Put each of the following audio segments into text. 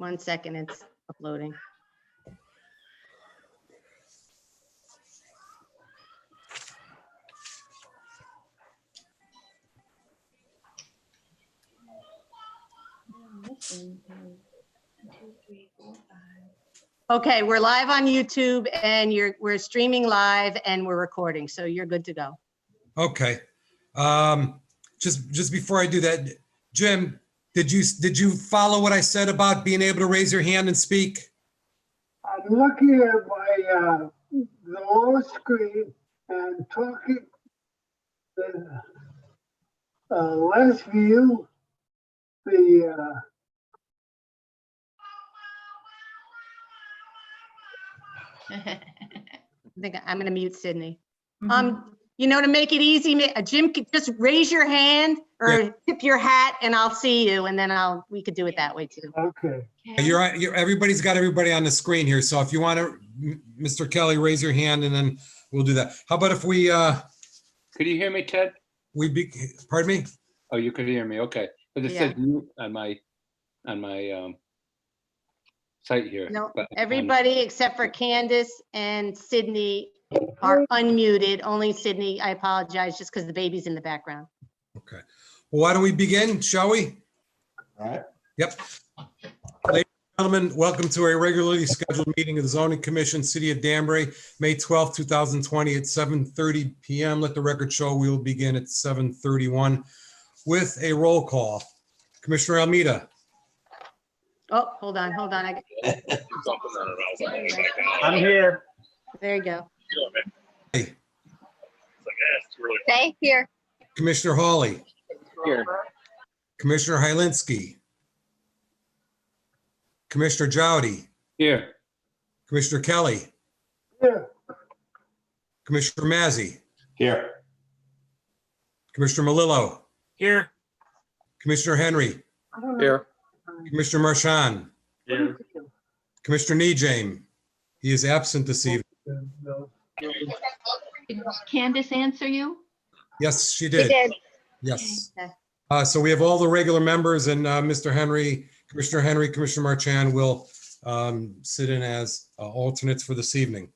1 second, it's uploading. Okay, we're live on YouTube and we're streaming live and we're recording, so you're good to go. Okay. Just before I do that, Jim, did you follow what I said about being able to raise your hand and speak? I'm looking at my the lower screen and talking the last view, the I think I'm going to mute Sydney. You know, to make it easy, Jim, could just raise your hand or tip your hat and I'll see you, and then we could do it that way too. okay. Everybody's got everybody on the screen here. So if you want to, Mr. Kelly, raise your hand and then we'll do that. How about if we, Could you hear me, Ted? pardon me? Oh, you could hear me. Okay. But it says mute on my site here. No, but everybody except for Candace and Sydney are unmuted. Only Sydney, I apologize, just because the baby's in the background. Okay. Well, why don't we begin, shall we? All right. Yep. Ladies and gentlemen, welcome to a regularly scheduled meeting of the Zoning Commission, City of Danbury, May 12th, 2020 at 7:30 p.m. Let the record show we will begin at 7:31 with a roll call. Commissioner Almeida. Oh, hold on. I'm here. There you go. Stay here. Commissioner Hawley. Here. Commissioner Hylinski. Commissioner Jowdy. Here. Commissioner Kelly. Here. Commissioner Mazzy. Here. Commissioner Malillo. Here. Commissioner Henry. Here. Commissioner Marchand. Here. Commissioner Nejame. He is absent this evening. Did Candace answer you? Yes, she She did. did. Yes. Okay. So we have all the regular members and Mr. Henry, Commissioner Marchand will sit in as alternates for this evening.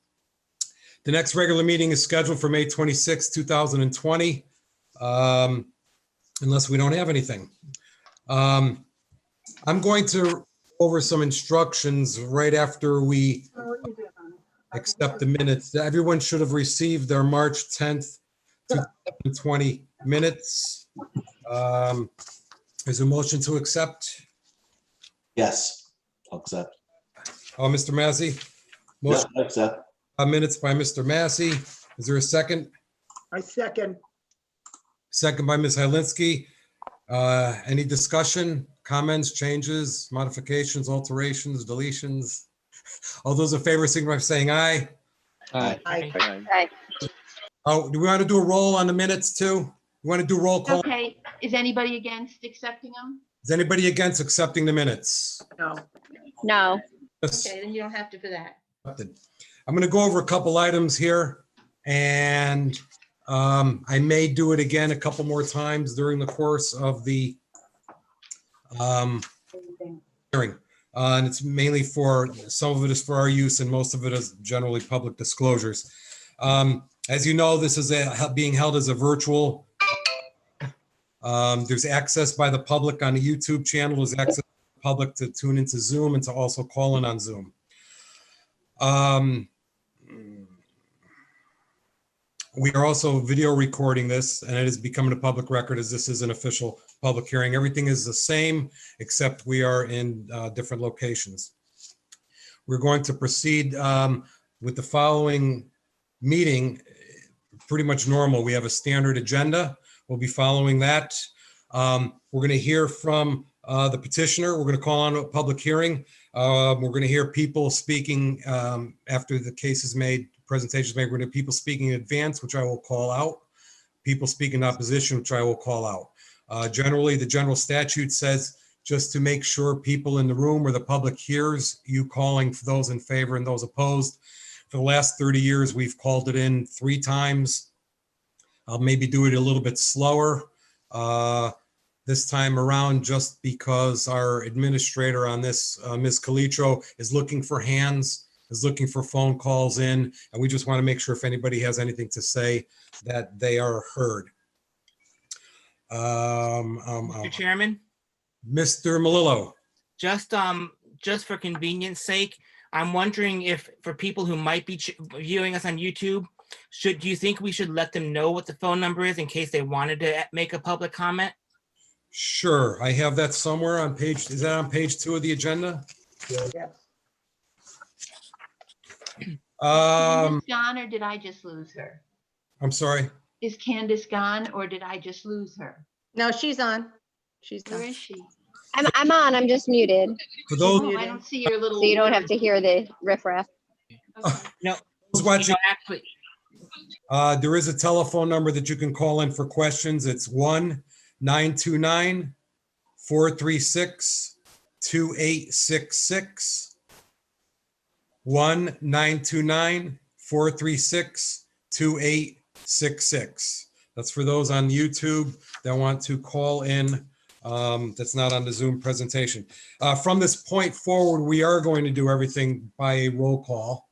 The next regular meeting is scheduled for May 26, 2020, unless we don't have anything. I'm going to go over some instructions right after we accept the minutes. Everyone should have received their March 10th, 2020 minutes. Is there a motion to accept? Yes, I'll accept. Oh, Mr. Massey? Yes, Motion, I accept. minutes by Mr. Massey. Is there a second? I second. Second by Ms. Hylinski. Any discussion, comments, changes, modifications, alterations, deletions? All those in favor, signify by saying aye. Aye. Right. Oh, do we want to do a roll on the minutes too? You want to do roll call? Okay, is anybody against accepting them? Is anybody against accepting the minutes? No. Yes. Okay, then you don't have to for that. I'm going to go over a couple items here, and I may do it again a couple more times during the course of the hearing. And it's mainly for, some of it is for our use and most of it is generally public disclosures. As you know, this is being held as a virtual. There's access by the public on the YouTube channel. There's access by the public to tune into Zoom and to also call in on Zoom. We are also video recording this, and it is becoming a public record as this is an official public hearing. Everything is the same, except we are in different locations. We're going to proceed with the following meeting, pretty much normal. We have a standard agenda. We'll be following that. We're going to hear from the petitioner. We're going to call on a public hearing. We're going to hear people speaking after the case is made, presentations made. We're going to have people speaking in advance, which I will call out. People speaking in opposition, which I will call out. Generally, the general statute says just to make sure people in the room or the public hears you calling for those in favor and those opposed. For the last 30 years, we've called it in 3 times. I'll maybe do it a little bit slower. this time around just because our administrator on this, Ms. Calitro, is looking for hands, is looking for phone calls in, and we just want to make sure if anybody has anything to say that they are heard. Mr. Chairman, Mr. Malillo. just for convenience sake, I'm wondering if for people who might be viewing us on YouTube, do you think we should let them know what the phone number is in case they wanted to make a public comment? Sure, I have that somewhere on page, is that on page 2 of the agenda? Yes. Candace gone, or did I just lose her? I'm sorry. Is Candace gone, or did I just lose her? No, she's on. She's Where on. is she? I'm on, I'm just muted, For those Oh, I don't see your little. so you don't have to hear the riffraff. Okay. No, who's watching, actually, there is a telephone number that you can call in for questions. It's 1-929-436-2866. 1-929-436-2866. That's for those on YouTube that want to call in. That's not on the Zoom presentation. From this point forward, we are going to do everything by a roll call.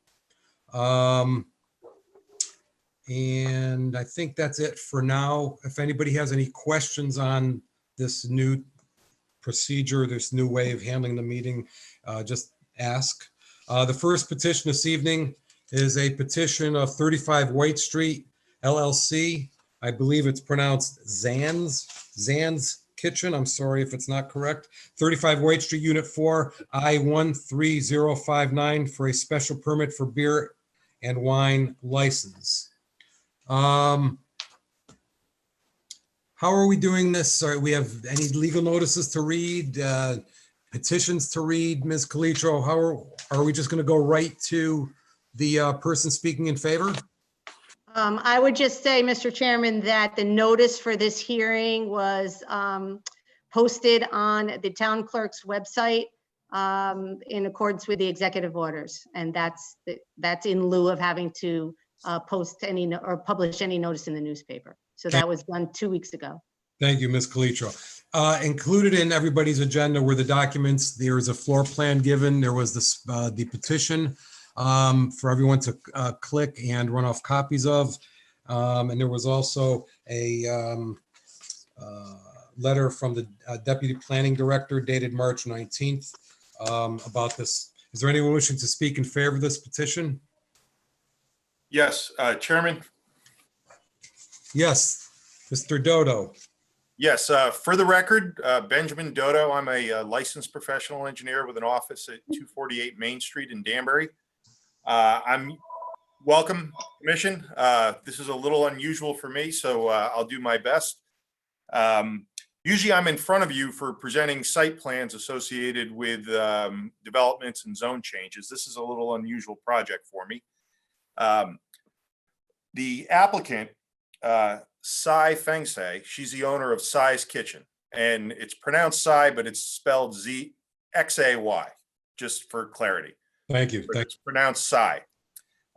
And I think that's it for now. If anybody has any questions on this new procedure, this new way of handling the meeting, just ask. The first petition this evening is a petition of 35 White Street LLC. I believe it's pronounced Zan's Kitchen. I'm sorry if it's not correct. 35 White Street, Unit 4, I-13059 for a special permit for beer and wine license. How are we doing this? Sorry, we have any legal notices to read, petitions to read, Ms. Calitro? How are we just going to go right to the person speaking in favor? I would just say, Mr. Chairman, that the notice for this hearing was posted on the town clerk's website in accordance with the executive orders. And that's in lieu of having to post any or publish any notice in the newspaper. So that was done 2 weeks ago. Thank you, Ms. Calitro. Included in everybody's agenda were the documents. There is a floor plan given. There was this, the petition for everyone to click and run off copies of. And there was also a letter from the Deputy Planning Director dated March 19th about this. Is there anyone wishing to speak in favor of this petition? Yes, Chairman. Yes, Mr. Dodo. Yes, for the record, Benjamin Dodo. I'm a licensed professional engineer with an office at 248 Main Street in Danbury. I'm welcome, Commission. This is a little unusual for me, so I'll do my best. Usually I'm in front of you for presenting site plans associated with developments and zone changes. This is a little unusual project for me. The applicant, Sai Fengsei, she's the owner of Sai's Kitchen, and it's pronounced Sai, but it's spelled Xay, just for clarity. Thank you. But it's pronounced Sai.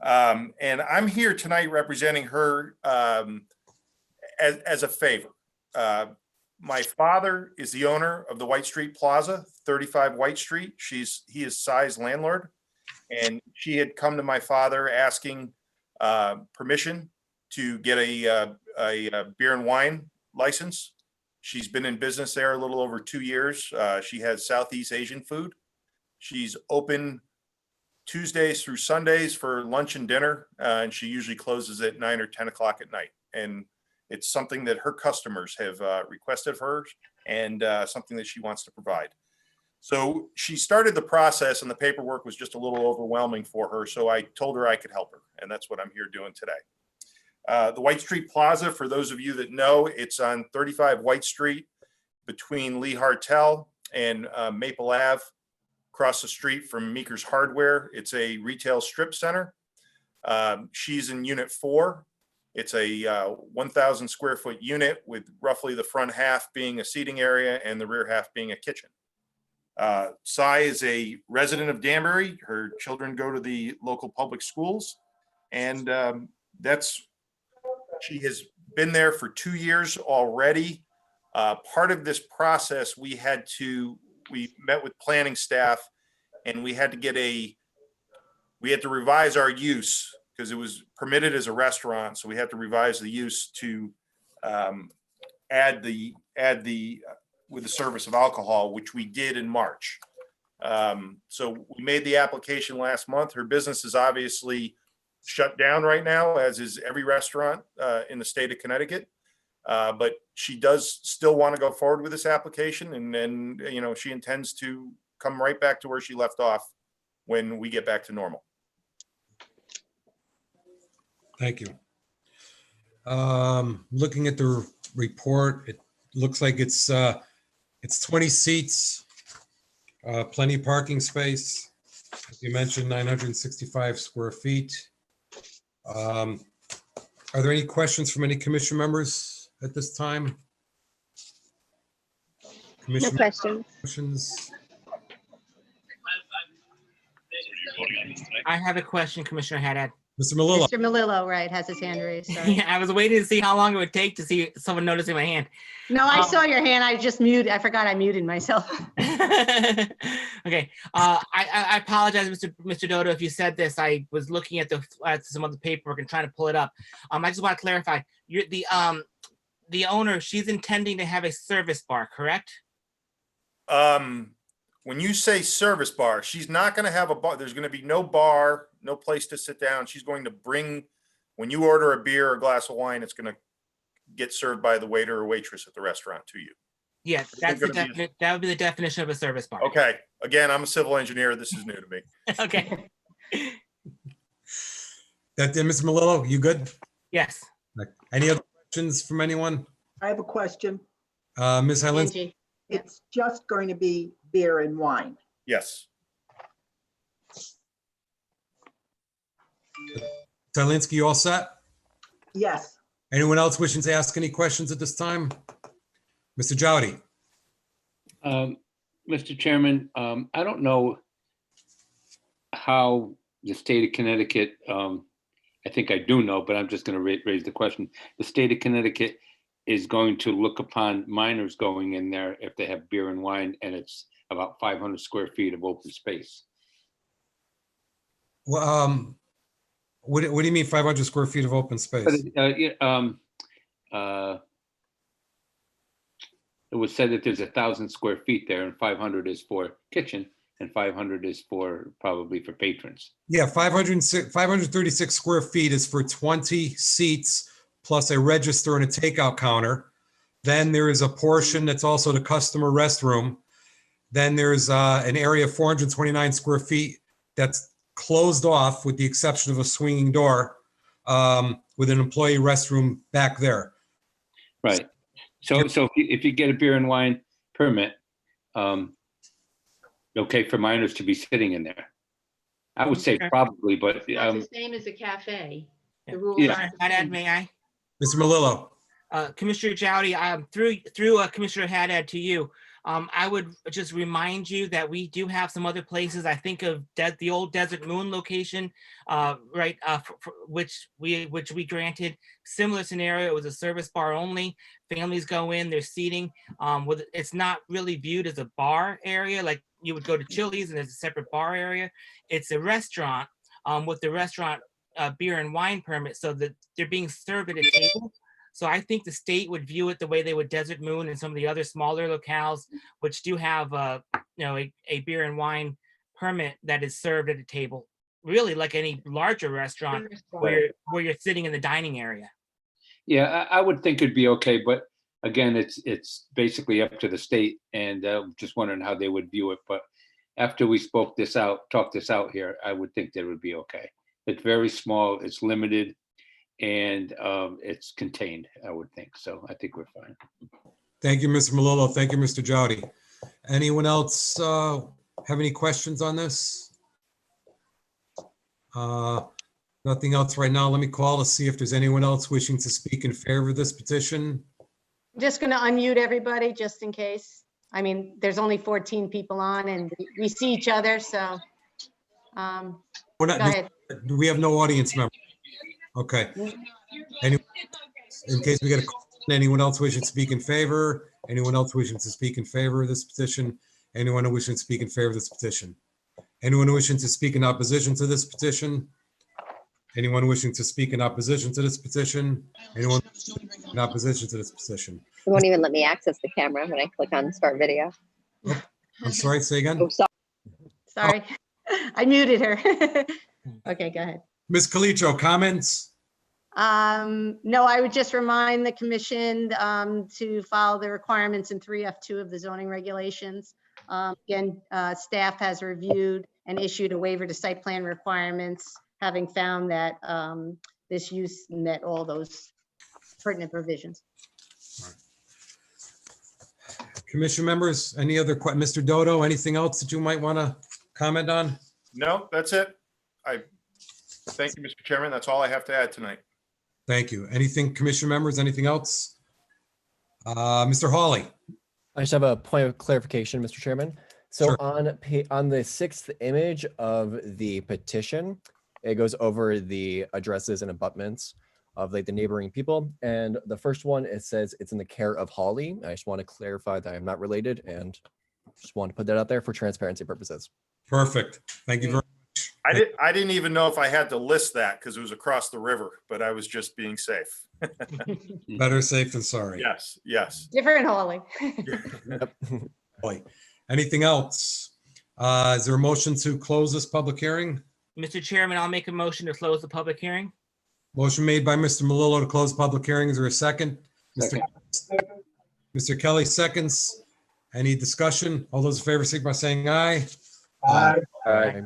And I'm here tonight representing her as a favor. My father is the owner of the White Street Plaza, 35 White Street. He is Sai's landlord, and she had come to my father asking permission to get a beer and wine license. She's been in business there a little over 2 years. She has Southeast Asian food. She's open Tuesdays through Sundays for lunch and dinner, and she usually closes at 9 or 10 o'clock at night. And it's something that her customers have requested of her, and something that she wants to provide. So she started the process, and the paperwork was just a little overwhelming for her. So I told her I could help her, and that's what I'm here doing today. The White Street Plaza, for those of you that know, it's on 35 White Street between Lee Hartel and Maple Ave, across the street from Meeker's Hardware. It's a retail strip center. She's in Unit 4. It's a 1,000 square foot unit with roughly the front half being a seating area and the rear half being a kitchen. Sai is a resident of Danbury. Her children go to the local public schools, and she has been there for 2 years already Part of this process, we met with planning staff and we had to revise our use because it was permitted as a restaurant. So we had to revise the use to add the with the service of alcohol, which we did in March. So we made the application last month. Her business is obviously shut down right now, as is every restaurant in the state of Connecticut. But she does still want to go forward with this application, and then, you know, she intends to come right back to where she left off when we get back to normal. Thank you. Looking at the report, it looks like it's 20 seats, plenty of parking space. As you mentioned, 965 square feet. Are there any questions from any commission members at this time? No Commission questions. I have a question, Commissioner Haddad. Mr. Malillo, Mr. Malillo, right, has his hand raised. Sorry. Yeah, I was waiting to see how long it would take to see someone noticing my hand. No, I saw your hand. I just muted. I forgot I muted myself. Okay, I apologize, Mr. Dodo, if you said this. I was looking at some of the paperwork and trying to pull it up. I just want to clarify. You're the owner. She's intending to have a service bar, correct? When you say service bar, she's not going to have a bar. There's going to be no bar, no place to sit down. She's going to bring, when you order a beer or a glass of wine, it's going to get served by the waiter or waitress at the restaurant to you. Yeah, that would be the definition of a service bar. Okay. Again, I'm a civil engineer. This is new to me. Okay. that Mr. Malillo, you good? Yes. Any other questions from anyone? I have a question. Ms. Hyland? Angie. It's just going to be beer and wine. Yes. Tylinski, you all set? Yes. Anyone else wishing to ask any questions at this time? Mr. Jowdy? Mr. Chairman, I don't know how the state of Connecticut, I think I do know, but I'm just going to raise the question. The state of Connecticut is going to look upon minors going in there if they have beer and wine, and it's about 500 square feet of open space. Well, what do you mean 500 square feet of open space? It was said that there's 1,000 square feet there, and 500 is for kitchen, and 500 is for probably for patrons. Yeah, 536 square feet is for 20 seats plus a register and a takeout counter. Then there is a portion that's also the customer restroom. Then there's an area of 429 square feet that's closed off with the exception of a swinging door with an employee restroom back there. Right. So if you get a beer and wine permit, okay for minors to be sitting in there. I would say probably, but It's the same as a cafe. The rules Yeah. are the Haddad, same. may I? Mr. Malillo? Commissioner Jowdy, through Commissioner Haddad to you, I would just remind you that we do have some other places. I think of the old Desert Moon location, right, which we granted. Similar scenario, it was a service bar only. Families go in, there's seating. It's not really viewed as a bar area like you would go to Chili's and there's a separate bar area. It's a restaurant with the restaurant beer and wine permit, so that they're being served at a table. So I think the state would view it the way they would Desert Moon and some of the other smaller locales, which do have a beer and wine permit that is served at a table, really like any larger restaurant where you're sitting in the dining area. yeah, I would think it'd be okay. But again, it's basically up to the state, and just wondering how they would view it. But after we talked this out here, I would think that it would be okay. It's very small, it's limited, and it's contained, I would think. So I think we're fine. Thank you, Mr. Malillo. Thank you, Mr. Jowdy. Anyone else have any questions on this? Nothing else right now. Let me call to see if there's anyone else wishing to speak in favor of this petition. I'm just going to unmute everybody just in case. I mean, there's only 14 people on and we see each other, so We're go not, ahead. we have no audience member. Okay. In case we get a call, anyone else wishing to speak in favor? Anyone else wishing to speak in favor of this petition? Anyone who wishing to speak in favor of this petition? Anyone wishing to speak in opposition to this petition? Anyone wishing to speak in opposition to this petition? Anyone in opposition to this petition? It won't even let me access the camera when I click on start video. I'm sorry, say again. Oh, sorry. Sorry, I muted her. Okay, go ahead. Ms. Calicio, comments? No, I would just remind the commission to follow the requirements in 3F2 of the zoning regulations. Again, staff has reviewed and issued a waiver to site plan requirements, having found that this use met all those pertinent provisions. Commission members, any other, Mr. Dodo, anything else that you might want to comment on? No, that's it. Thank you, Mr. Chairman. That's all I have to add tonight. Thank you. Anything, commission members, anything else? Mr. Hawley? I just have a point of clarification, Mr. Chairman. So Sure. on the 6th image of the petition, it goes over the addresses and abutments of like the neighboring people. And the first one, it says it's in the care of Holly. I just want to clarify that I'm not related and just want to put that out there for transparency purposes. Perfect. Thank you very much. I didn't even know if I had to list that because it was across the river, but I was just being safe. Better safe than sorry. Yes, yes. Different Holly. Boy. Anything else? Is there a motion to close this public hearing? Mr. Chairman, I'll make a motion to close the public hearing. Motion made by Mr. Melillo to close public hearing. Is there a second? Mr. Kelly seconds. Any discussion? All those in favor, signify by saying aye. Aye.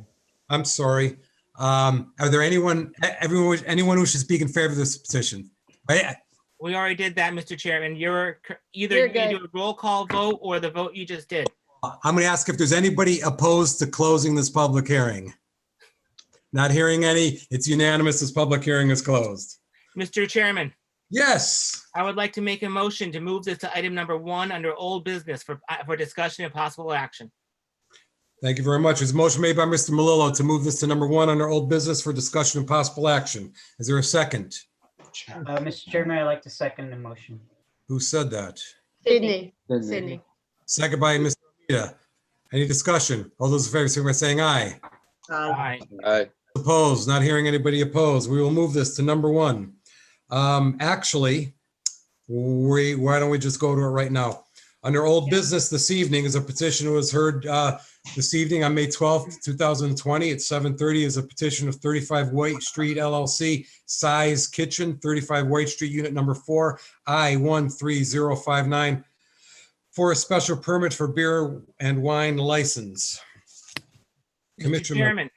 I'm sorry. Are there anyone who should speak in favor of this petition? Right? We already did that, Mr. Chairman. You're either You're you good. do a roll call vote or the vote you just did. I'm going to ask if there's anybody opposed to closing this public hearing. Not hearing any. It's unanimous. This public hearing is closed. Mr. Chairman, Yes. I would like to make a motion to move this to item number 1 under old business for discussion and possible action. Thank you very much. There's a motion made by Mr. Melillo to move this to number 1 under old business for discussion and possible action. Is there a second? Mr. Chairman, I'd like to second the motion. Who said that? Sydney. Sydney. Second by Mr. Amita. Any discussion? All those in favor, signify by saying aye. Aye. Opposed, not hearing anybody opposed. We will move this to number 1. Actually, why don't we just go to it right now? Under old business this evening is a petition that was heard this evening on May 12th, 2020 at 7:30 is a petition of 35 White Street LLC, Size Kitchen, 35 White Street, unit number 4, I-13059, for a special permit for beer and wine license. Mr. Commissioner, Chairman,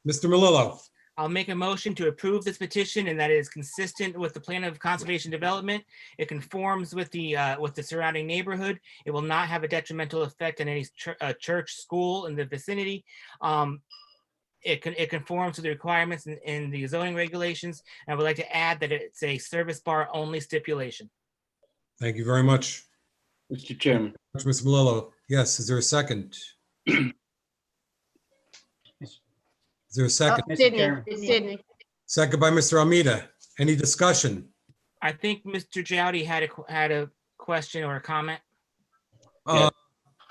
Mr. Melillo. I'll make a motion to approve this petition and that it is consistent with the plan of conservation development. It conforms with the surrounding neighborhood. It will not have a detrimental effect on any church, school in the vicinity. It conforms to the requirements in the zoning regulations. And I would like to add that it's a service bar only stipulation. Thank you very much. Mr. Chairman, Mr. Melillo. Yes, is there a second? Is there a second? Mr. Sydney. Chairman. It's Sydney. Second by Mr. Almeida. Any discussion? I think Mr. Jowdy had a question or a comment. Uh,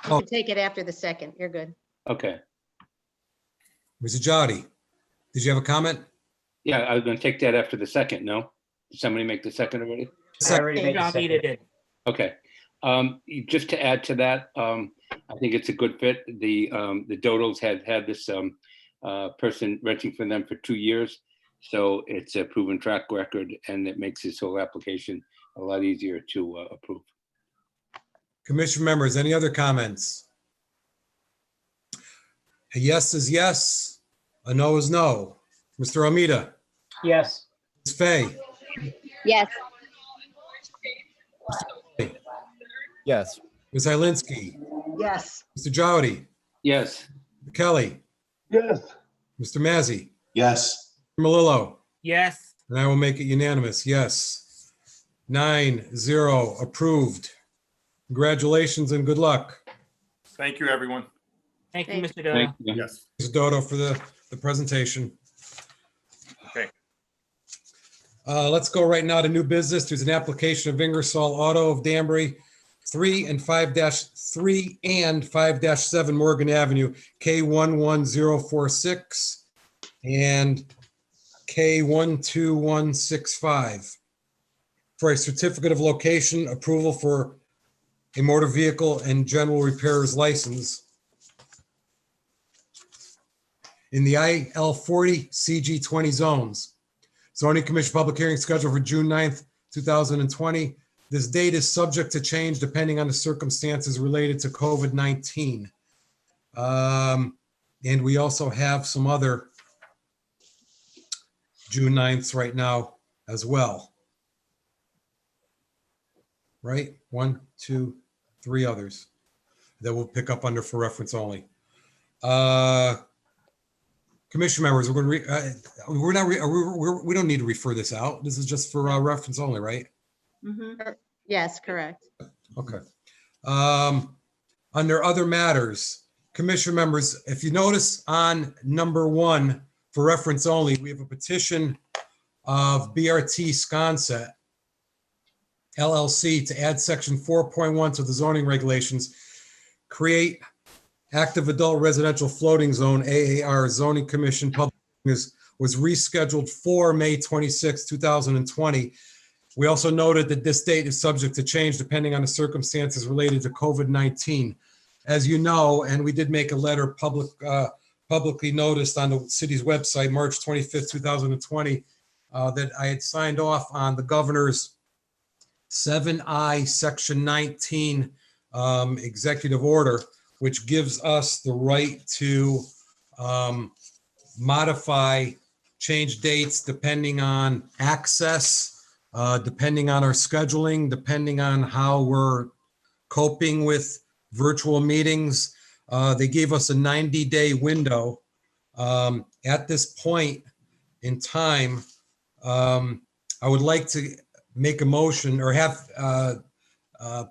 You can take it after the second. You're good. okay. Mr. Jowdy, did you have a comment? Yeah, I was going to take that after the second, no? Did somebody make the second already? I already made the Almeida second. did. Okay. Just to add to that, I think it's a good fit. The Dodos had this person renting for them for 2 years. So it's a proven track record and it makes this whole application a lot easier to approve. Commission members, any other comments? A yes is yes, a no is no. Mr. Almeida, Yes. Ms. Fay, Yes. Yes. Ms. Hylinski, Yes. Mr. Jowdy, Yes, Kelly, Yes. Mr. Mazzy, Yes. Melillo, Yes. and I will make it unanimous. Yes. 9-0 approved. Congratulations and good luck. Thank you, everyone. Thank you, Thank Mr. Dodo. thank you. Yes. Mr. Dodo for the presentation. Okay. Let's go right now to new business. There's an application of Ingersoll Auto of Danbury 3 and 5-3 and 5-7 Morgan Avenue, K11046 and K12165 for a certificate of location approval for a motor vehicle and general repairs license in the IL40 CG20 zones. Zoning Commission public hearing scheduled for June 9th, 2020. This date is subject to change depending on the circumstances related to COVID-19. And we also have some other June 9ths right now as well. Right? 1, 2, 3 others that we'll pick up under for reference only. Commission members, we don't need to refer this out. This is just for reference only, right? Yes, correct. Okay. Under other matters, commission members, if you notice on number 1 for reference only, we have a petition of BRT Sconset LLC to add section 4.1 to the zoning regulations, create active adult residential floating zone, AAR. Zoning Commission public hearing was rescheduled for May 26, 2020. We also noted that this date is subject to change depending on the circumstances related to COVID-19. As you know, and we did make a letter publicly noticed on the city's website, March 25th, 2020, that I had signed off on the governor's 7I Section 19 executive order, which gives us the right to modify, change dates depending on access, depending on our scheduling, depending on how we're coping with virtual meetings. They gave us a 90-day window. At this point in time, I would like to make a motion or have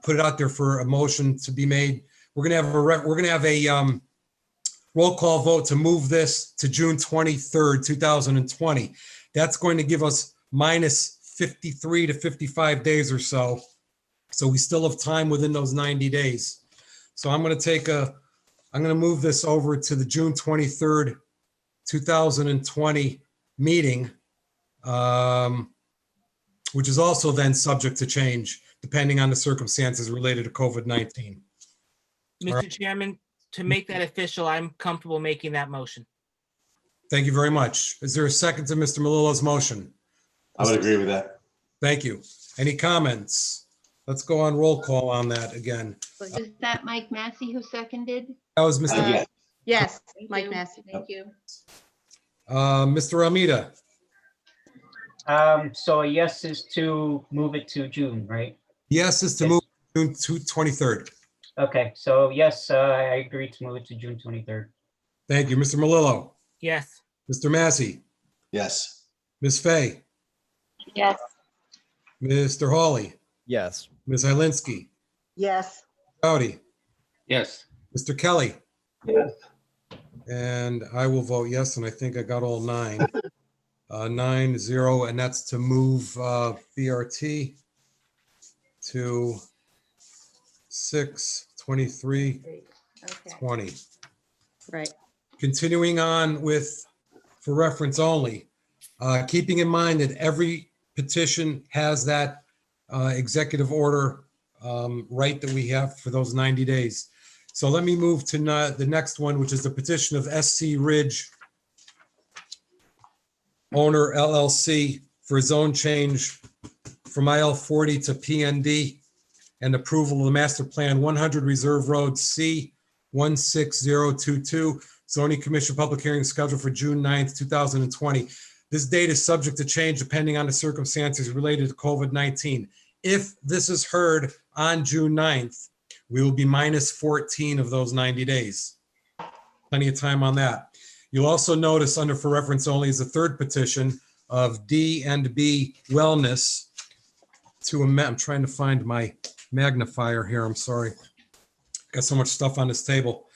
put it out there for a motion to be made. We're gonna have a roll call vote to move this to June 23rd, 2020. That's going to give us minus 53 to 55 days or so. So we still have time within those 90 days. So I'm going to move this over to the June 23rd, 2020 meeting, which is also then subject to change depending on the circumstances related to COVID-19. Mr. Chairman, to make that official, I'm comfortable making that motion. Thank you very much. Is there a second to Mr. Malillo's motion? I would agree with that. Thank you. Any comments? Let's go on roll call on that again. Was that Mike Massey who seconded? That was Mr. Yeah. Yes, Thank Mike you. Massey. Thank you. Mr. Almeida. So a yes is to move it to June, right? Yes is to move June 23rd. Okay, so yes, I agree to move it to June 23rd. Thank you. Mr. Malillo. Yes. Mr. Massey. Yes. Ms. Fay. Yes. Mr. Hawley. Yes. Ms. Hylinski. Yes. Rowdy. Yes. Mr. Kelly. Yes. And I will vote yes, and I think I got all 9. 9-0, and that's to move BRT to 6/23/20. Right. Continuing on with, for reference only, keeping in mind that every petition has that executive order right that we have for those 90 days. So let me move to the next one, which is the petition of SC Ridge Owner LLC for zone change from IL40 to PND and approval of the master plan 100 Reserve Road C 16022. Zoning Commission public hearing scheduled for June 9th, 2020. This date is subject to change depending on the circumstances related to COVID-19. If this is heard on June 9th, we will be minus 14 of those 90 days. Plenty of time on that. You'll also notice under for reference only is the third petition of D&B Wellness to amend. I'm trying to find my magnifier here. I'm sorry. Got so much stuff on this table.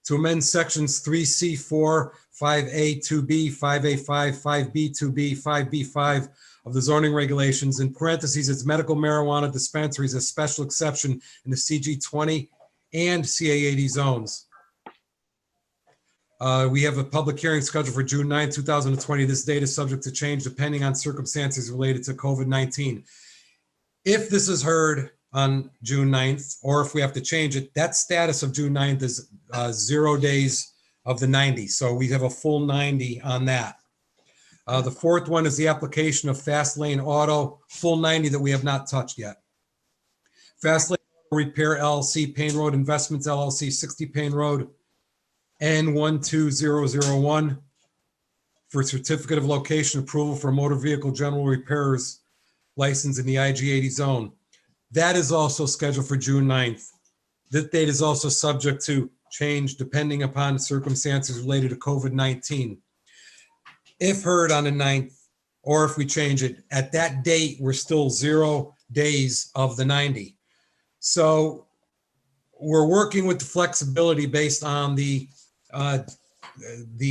To amend sections 3C4, 5A2B, 5A5, 5B2B, 5B5 of the zoning regulations. In parentheses, it's medical marijuana dispensaries, a special exception in the CG 20 and CA 80 zones. We have a public hearing scheduled for June 9, 2020. This date is subject to change depending on circumstances related to COVID-19. If this is heard on June 9th, or if we have to change it, that status of June 9th is 0 days of the 90. So we have a full 90 on that. The fourth one is the application of Fast Lane Auto, full 90 that we have not touched yet. Fast Lane Repair LLC, Payne Road Investments LLC, 60 Payne Road, N12001 for certificate of location approval for motor vehicle general repairs license in the IG-80 zone. That is also scheduled for June 9th. This date is also subject to change depending upon circumstances related to COVID-19. If heard on the 9th, or if we change it, at that date, we're still 0 days of the 90. So we're working with the flexibility based on the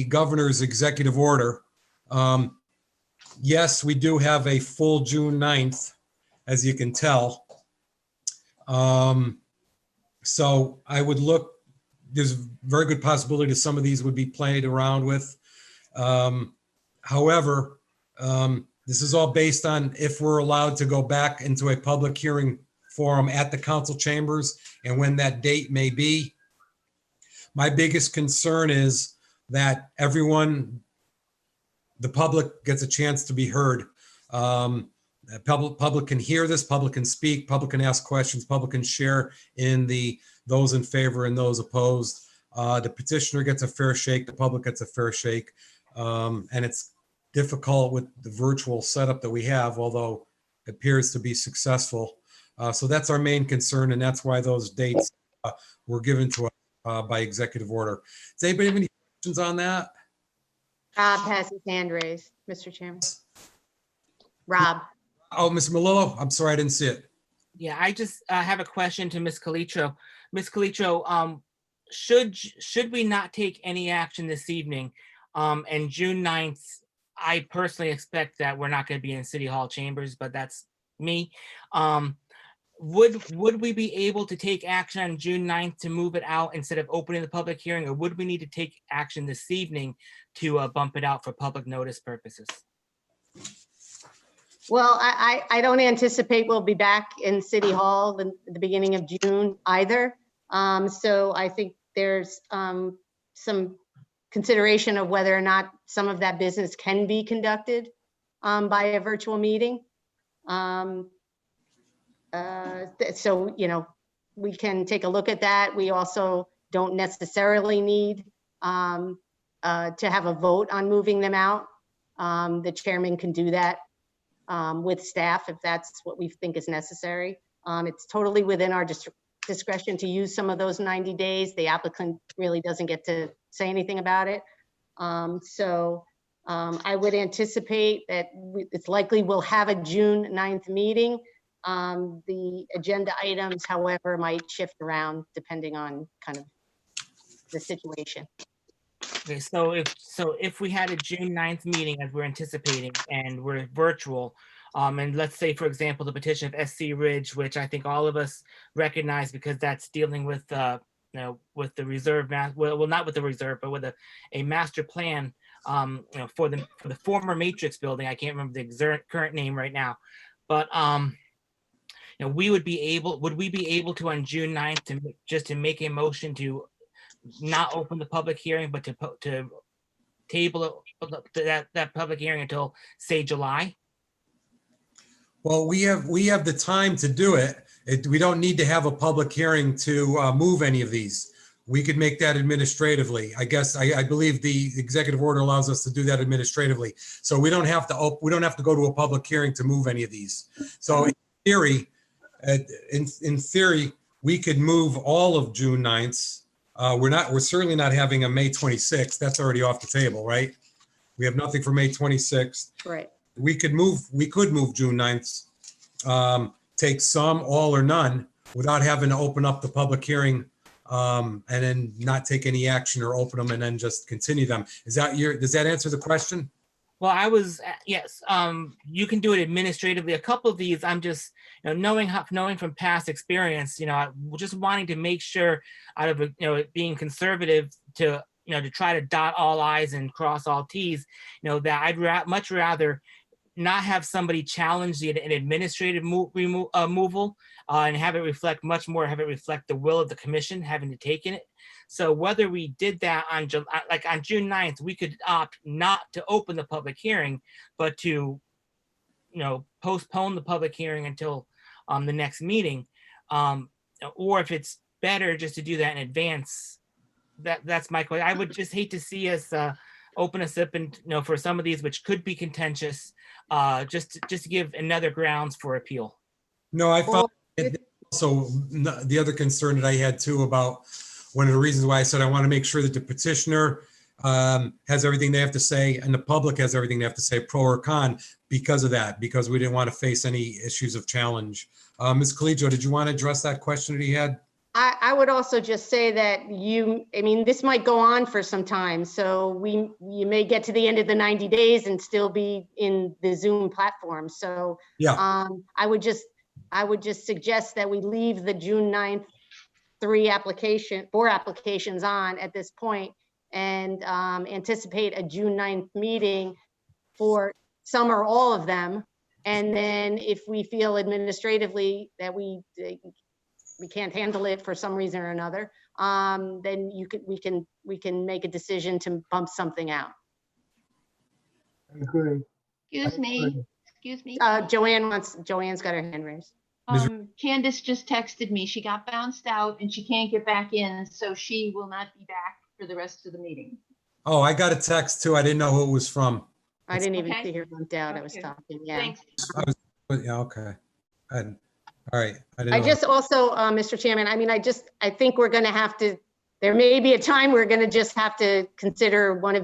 governor's executive order. Yes, we do have a full June 9th, as you can tell. So I would look, there's a very good possibility that some of these would be played around with. However, this is all based on if we're allowed to go back into a public hearing forum at the council chambers and when that date may be. My biggest concern is that everyone, the public gets a chance to be heard. Public can hear this, public can speak, public can ask questions, public can share in those in favor and those opposed. The petitioner gets a fair shake, the public gets a fair shake. And it's difficult with the virtual setup that we have, although it appears to be successful. So that's our main concern, and that's why those dates were given to us by executive order. Does anybody have any questions on that? Rob has his hand raised, Mr. Chairman. Rob. Oh, Mr. Melillo, I'm sorry, I didn't see it. Yeah, I just have a question to Ms. Calitro. Ms. Calitro, should we not take any action this evening? And June 9th, I personally expect that we're not going to be in City Hall chambers, but that's me. Would we be able to take action on June 9th to move it out instead of opening the public hearing, or would we need to take action this evening to bump it out for public notice purposes? Well, I don't anticipate we'll be back in City Hall in the beginning of June either. So I think there's some consideration of whether or not some of that business can be conducted by a virtual meeting. So, you know, we can take a look at that. We also don't necessarily need to have a vote on moving them out. The chairman can do that with staff if that's what we think is necessary. It's totally within our discretion to use some of those 90 days. The applicant really doesn't get to say anything about it. I would anticipate that it's likely we'll have a June 9th meeting. The agenda items, however, might shift around depending on kind of the situation. Okay, so if we had a June 9th meeting as we're anticipating and we're virtual, and let's say, for example, the petition of SC Ridge, which I think all of us recognize because that's dealing with, with the reserve, well, not with the reserve, but with a master plan, for the former Matrix building. I can't remember the current name right now, but would we be able to on June 9th to make a motion to not open the public hearing, but to table that public hearing until, say, July? Well, we have the time to do it. We don't need to have a public hearing to move any of these. We could make that administratively. I guess I believe the executive order allows us to do that administratively. So we don't have to go to a public hearing to move any of these. So in theory, we could move all of June 9th. We're certainly not having a May 26th. That's already off the table, right? We have nothing for May 26th. Right. We could move June 9th, take some, all or none, without having to open up the public hearing, and then not take any action or open them and then just continue them. Does that answer the question? Well, I was, yes, you can do it administratively. A couple of these, I'm just, knowing from past experience, just wanting to make sure out of, it being conservative to, to try to dot all I's and cross all T's, that I'd much rather not have somebody challenge an administrative removal and have it reflect the will of the commission having to take in it. So whether we did that on June 9th, we could opt not to open the public hearing, but to, postpone the public hearing until the next meeting. Or if it's better just to do that in advance, that's my question. I would just hate to see us open us up and, for some of these, which could be contentious, just to give another grounds for appeal. No, I found also the other concern that I had too about one of the reasons why I said I want to make sure that the petitioner has everything they have to say and the public has everything they have to say, pro or con, because of that, because we didn't want to face any issues of challenge. Ms. Collegio, did you want to address that question that he had? I would also just say that this might go on for some time. So you may get to the end of the 90 days and still be in the Zoom platform. So yeah, I would just suggest that we leave the June 9th 4 applications on at this point and anticipate a June 9th meeting for some or all of them. And then if we feel administratively that we can't handle it for some reason or another, then we can make a decision to bump something out. Excuse me. Joanne's got her hand raised. Candace just texted me. She got bounced out and she can't get back in, so she will not be back for the rest of the meeting. Oh, I got a text too. I didn't know who it was from. I didn't even see her bumped out. I was talking. Yeah. Thanks. Yeah, okay. All right. I just also, Mr. Chairman, I think we're going to have to, there may be a time we're going to just have to consider one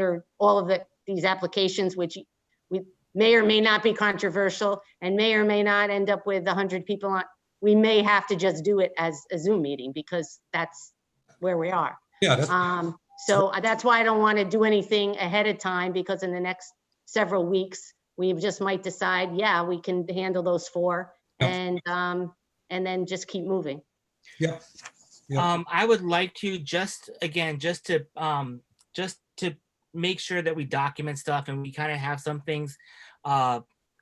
or all of these applications, which we may or may not be controversial and may or may not end up with 100 people on. We may have to just do it as a Zoom meeting because that's where we are. Yeah. So that's why I don't want to do anything ahead of time, because in the next several weeks, we just might decide, yeah, we can handle those 4. And then just keep moving. Yeah. I would like to just to make sure that we document stuff and we kind of have some things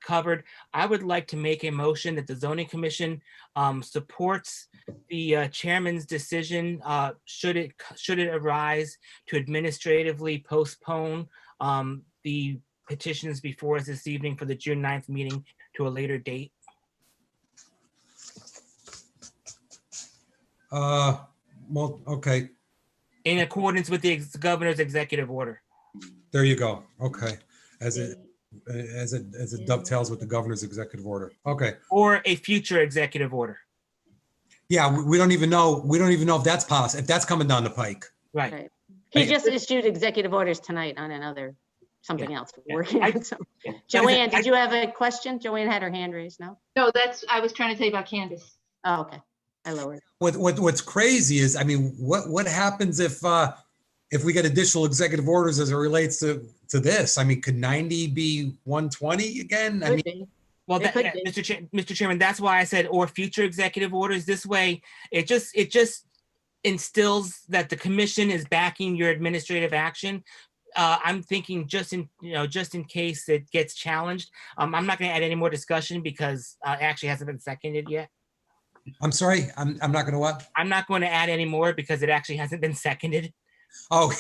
covered. I would like to make a motion that the zoning commission supports the chairman's decision should it arise to administratively postpone the petitions before us this evening for the June 9th meeting to a later date. Well, okay. In accordance with the governor's executive order. There you go. Okay. As it dovetails with the governor's executive order. Okay. Or a future executive order. Yeah, we don't even know. We don't even know if that's possible, if that's coming down the pike. Right. He just issued executive orders tonight on something else we're working on. Joanne, did you have a question? Joanne had her hand raised, no? No, I was trying to tell you about Candace. Oh, okay. I lowered. What's crazy is, what happens if we get additional executive orders as it relates to this? Could 90 be 120 again? Well, Mr. Chairman, that's why I said or future executive orders. This way, it just instills that the commission is backing your administrative action. I'm thinking just in case it gets challenged. I'm not going to add any more discussion because it actually hasn't been seconded yet. I'm sorry, I'm not going to what? I'm not going to add any more because it actually hasn't been seconded. Oh,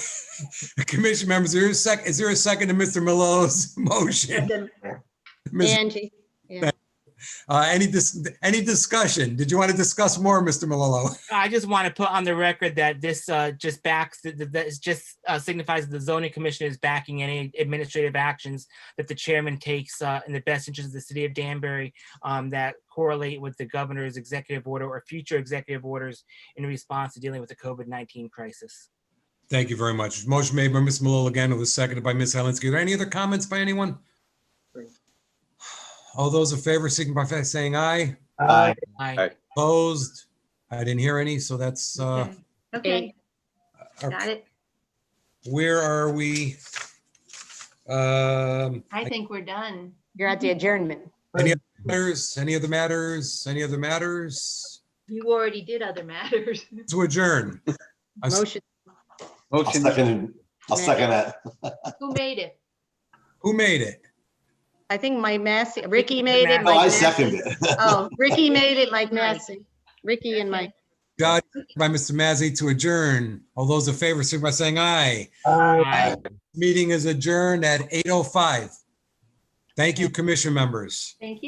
commission members, is there a second to Mr. Melillo's motion? Angie. Yeah. Any discussion? Did you want to discuss more, Mr. Melillo? I just want to put on the record that this just signifies that the zoning commission is backing any administrative actions that the chairman takes in the best interest of the city of Danbury that correlate with the governor's executive order or future executive orders in response to dealing with the COVID-19 crisis. Thank you very much. Motion made by Ms. Melillo again. It was seconded by Ms. Helinski. Are there any other comments by anyone? All those in favor, signify by saying aye. Aye. Aye. Opposed? I didn't hear any, so that's Okay. Got it. where are we? I think we're done. You're at the adjournment. Any other matters? Any other matters? Any other matters? You already did other matters. To adjourn. Motion. I'll Motion, second that. Who made it? Who made it? I think Mike Massey, Ricky made it. No, Mike I Massey. second it. Oh, Ricky made it, Mike Massey. Ricky and Mike. God, by Mr. Mazzi to adjourn. All those in favor, signify by saying aye. Aye. Meeting is adjourned at 8:05. Thank you, commission members. Thank you.